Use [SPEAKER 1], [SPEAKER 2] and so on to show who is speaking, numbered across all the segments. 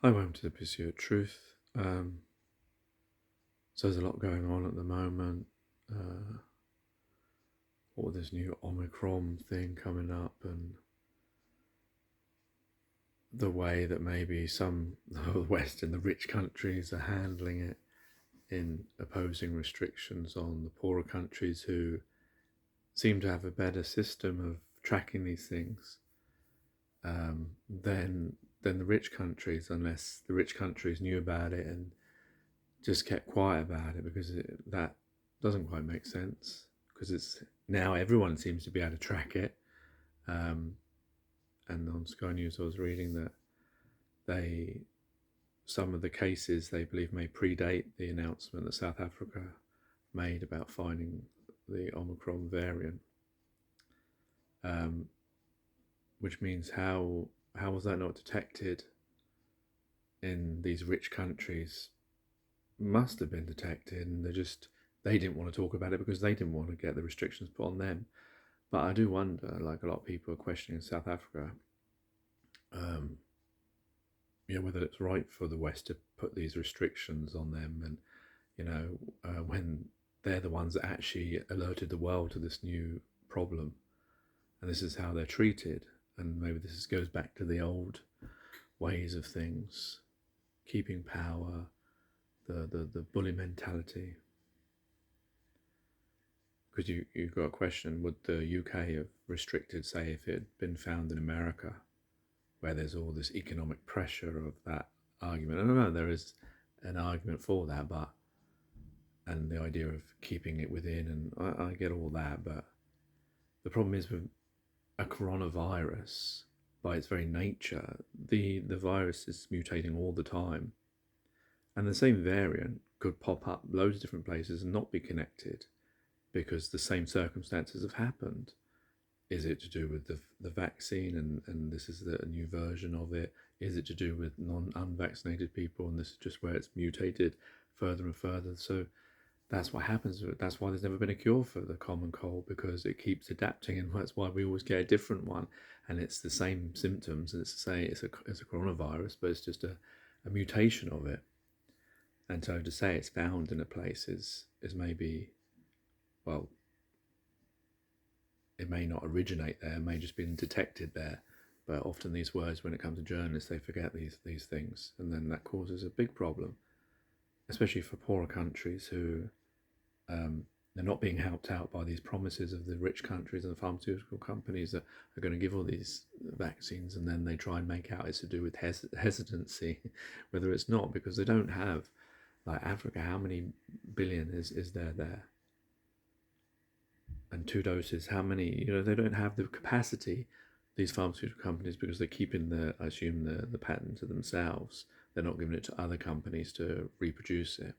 [SPEAKER 1] I went to the pursuit of truth. So there's a lot going on at the moment. All this new omicron thing coming up, and the way that maybe some of the West and the rich countries are handling it in opposing restrictions on the poorer countries who seem to have a better system of tracking these things than the rich countries, unless the rich countries knew about it and just kept quiet about it, because that doesn't quite make sense, because it's now everyone seems to be able to track it. And on Sky News I was reading that some of the cases they believe may predate the announcement that South Africa made about finding the Omicron variant, which means how was that not detected in these rich countries? Must have been detected, and they didn't want to talk about it because they didn't want to get the restrictions put on them. But I do wonder, like a lot of people are questioning South Africa, whether it's right for the West to put these restrictions on them, and when they're the ones that actually alerted the world to this new problem, and this is how they're treated. And maybe this goes back to the old ways of things, keeping power, the bully mentality. Because you've got a question, would the UK have restricted, say, if it had been found in America, where there's all this economic pressure of that argument? I don't know, there is an argument for that, and the idea of keeping it within, and I get all that, but the problem is with a coronavirus, by its very nature, the virus is mutating all the time, and the same variant could pop up loads of different places and not be connected because the same circumstances have happened. Is it to do with the vaccine, and this is a new version of it? Is it to do with unvaccinated people, and this is just where it's mutated further and further? So that's what happens. That's why there's never been a cure for the common cold, because it keeps adapting, and that's why we always get a different one, and it's the same symptoms, and it's a coronavirus, but it's just a mutation of it. And so to say it's found in a place is maybe, well, it may not originate there, it may just been detected there. But often these words, when it comes to journalists, they forget these things, and then that causes a big problem, especially for poorer countries who they're not being helped out by these promises of the rich countries and the pharmaceutical companies that are going to give all these vaccines, and then they try and make out it's to do with hesitancy, whether it's not, because they don't have, like Africa, how many billion is there? And 2 doses, how many? They don't have the capacity, these pharmaceutical companies, because they're keeping I assume the patent to themselves. They're not giving it to other companies to reproduce it,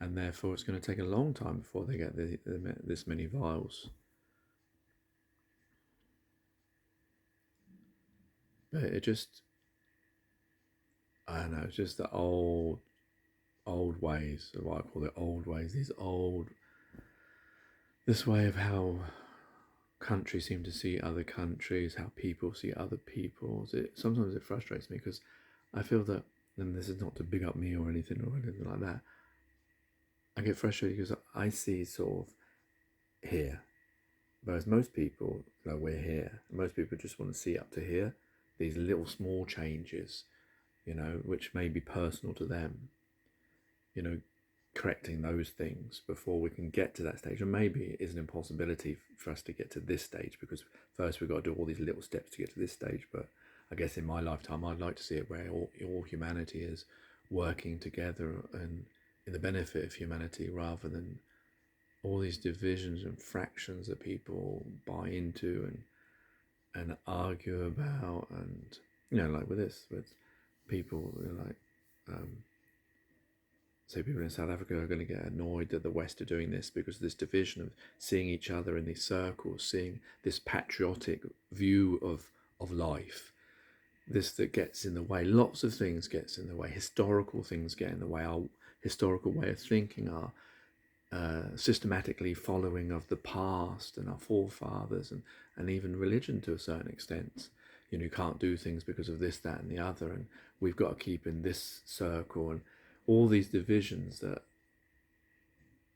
[SPEAKER 1] and therefore it's going to take a long time before they get this many vials. But I don't know, it's just the old ways, or what I call it old ways, this way of how countries seem to see other countries, how people see other peoples. Sometimes it frustrates me, because I feel that, and this is not to big up me or anything like that, I get frustrated because I see sort of here, whereas most people, we're here. Most people just want to see up to here, these little small changes, which may be personal to them, correcting those things before we can get to that stage. And maybe it is an impossibility for us to get to this stage, because first we've got to do all these little steps to get to this stage. But I guess in my lifetime, I'd like to see it where all humanity is working together and in the benefit of humanity, rather than all these divisions and fractions that people buy into and argue about. And like with people, say people in South Africa are going to get annoyed that the West are doing this, because of this division of seeing each other in these circles, seeing this patriotic view of life, this that gets in the way. Lots of things gets in the way. Historical things get in the way. Our historical way of thinking, our systematically following of the past and our forefathers, and even religion to a certain extent. You can't do things because of this, that, and the other. And we've got to keep in this circle, and all these divisions that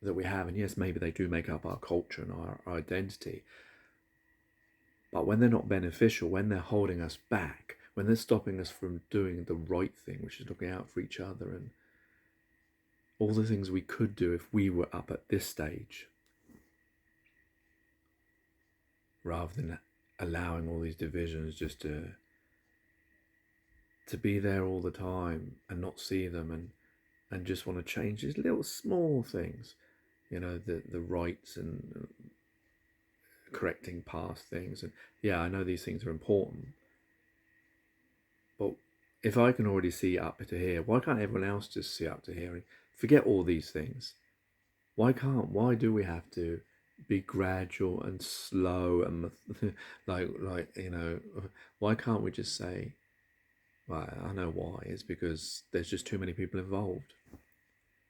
[SPEAKER 1] we have. And yes, maybe they do make up our culture and our identity, but when they're not beneficial, when they're holding us back, when they're stopping us from doing the right thing, which is looking out for each other and all the things we could do if we were up at this stage, rather than allowing all these divisions just to be there all the time and not see them, and just want to change these little small things, the rights and correcting past things. And yeah, I know these things are important, but if I can already see up to here, why can't everyone else just see up to here and forget all these things? Why do we have to be gradual and slow and like why can't we just say, well, I know why. It's because there's just too many people involved,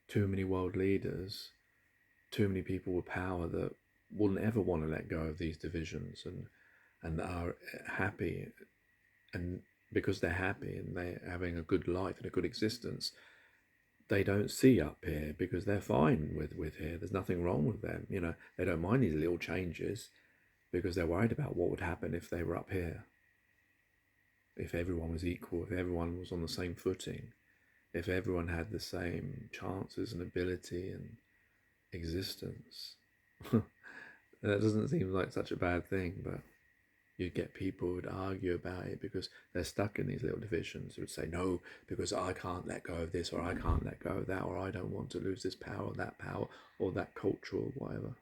[SPEAKER 1] too many world leaders, too many people with power that wouldn't ever want to let go of these divisions, and are happy, and because they're happy and they're having a good life and a good existence, they don't see up here because they're fine with here. There's nothing wrong with them. They don't mind these little changes because they're worried about what would happen if they were up here. If everyone was equal, if everyone was on the same footing, if everyone had the same chances and ability and existence. That doesn't seem like such a bad thing, but you'd get people who would argue about it because they're stuck in these little divisions. Who would say, no, because I can't let go of this, or I can't let go of that, or I don't want to lose this power, or that culture, or whatever.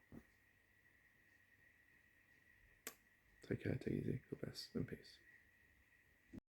[SPEAKER 1] Take care, take it easy, God bless, and peace.